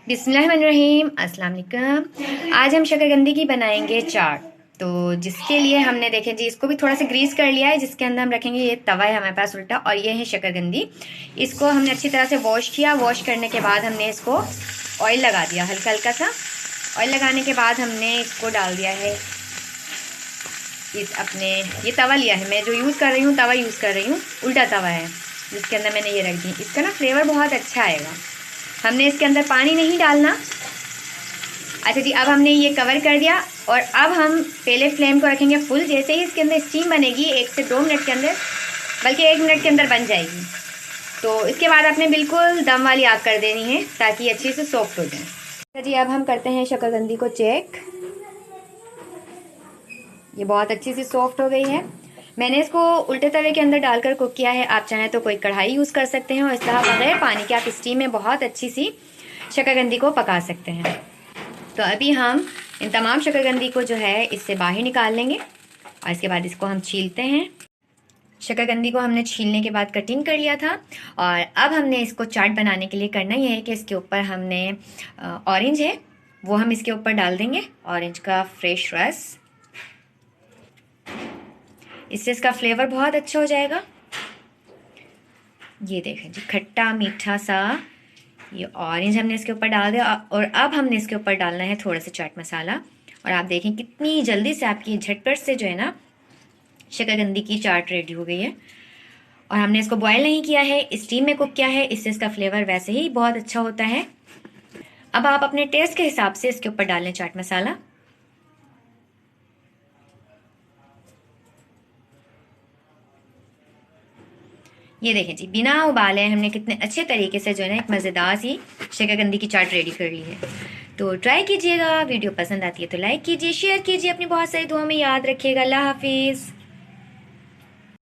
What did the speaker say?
बिस्मिल्लाहिर्रहमानिर्रहीम, अस्सलाम वालेकुम। आज हम शकरकंदी की बनाएंगे चाट। तो जिसके लिए हमने देखें जी इसको भी थोड़ा सा ग्रीस कर लिया है, जिसके अंदर हम रखेंगे ये तवा है हमारे पास उल्टा, और ये है शकरकंदी। इसको हमने अच्छी तरह से वॉश किया। वॉश करने के बाद हमने इसको ऑयल लगा दिया, हल्का हल्का सा ऑयल लगाने के बाद हमने इसको डाल दिया है इस अपने ये तवा लिया है। मैं जो यूज़ कर रही हूँ तवा यूज़ कर रही हूँ, उल्टा तवा है जिसके अंदर मैंने ये रख दी। इसका ना फ्लेवर बहुत अच्छा आएगा। हमने इसके अंदर पानी नहीं डालना। अच्छा जी, अब हमने ये कवर कर दिया और अब हम पहले फ्लेम को रखेंगे फुल। जैसे ही इसके अंदर स्टीम बनेगी 1 से 2 मिनट के अंदर, बल्कि 1 मिनट के अंदर बन जाएगी, तो इसके बाद आपने बिल्कुल दम वाली आग कर देनी है ताकि अच्छे से सॉफ्ट हो जाए। अच्छा जी, अब हम करते हैं शकरकंदी को चेक। ये बहुत अच्छी सी सॉफ्ट हो गई है। मैंने इसको उल्टे तवे के अंदर डालकर कुक किया है। आप चाहें तो कोई कढ़ाई यूज़ कर सकते हैं और इस तरह बगैर पानी के आप स्टीम में बहुत अच्छी सी शकरकंदी को पका सकते हैं। तो अभी हम इन तमाम शकरकंदी को जो है इससे बाहर निकाल लेंगे और इसके बाद इसको हम छीलते हैं। शकरकंदी को हमने छीलने के बाद कटिंग कर लिया था और अब हमने इसको चाट बनाने के लिए करना ये है कि इसके ऊपर हमने ऑरेंज है वो हम इसके ऊपर डाल देंगे, ऑरेंज का फ्रेश रस। इससे इसका फ्लेवर बहुत अच्छा हो जाएगा। ये देखें जी, खट्टा मीठा सा ये ऑरेंज हमने इसके ऊपर डाल दिया और अब हमने इसके ऊपर डालना है थोड़ा सा चाट मसाला। और आप देखें कितनी जल्दी से आपकी झटपट से जो है ना शकरकंदी की चाट रेडी हो गई है। और हमने इसको बॉयल नहीं किया है, स्टीम में कुक किया है, इससे इसका फ्लेवर वैसे ही बहुत अच्छा होता है। अब आप अपने टेस्ट के हिसाब से इसके ऊपर डालें चाट मसाला। ये देखें जी, बिना उबाले हमने कितने अच्छे तरीके से जो है ना एक मज़ेदार सी शकरकंदी की चाट रेडी कर ली है। तो ट्राई कीजिएगा। वीडियो पसंद आती है तो लाइक कीजिए, शेयर कीजिए, अपनी बहुत सारी दुआओं में याद रखिएगा। अल्लाह हाफिज़।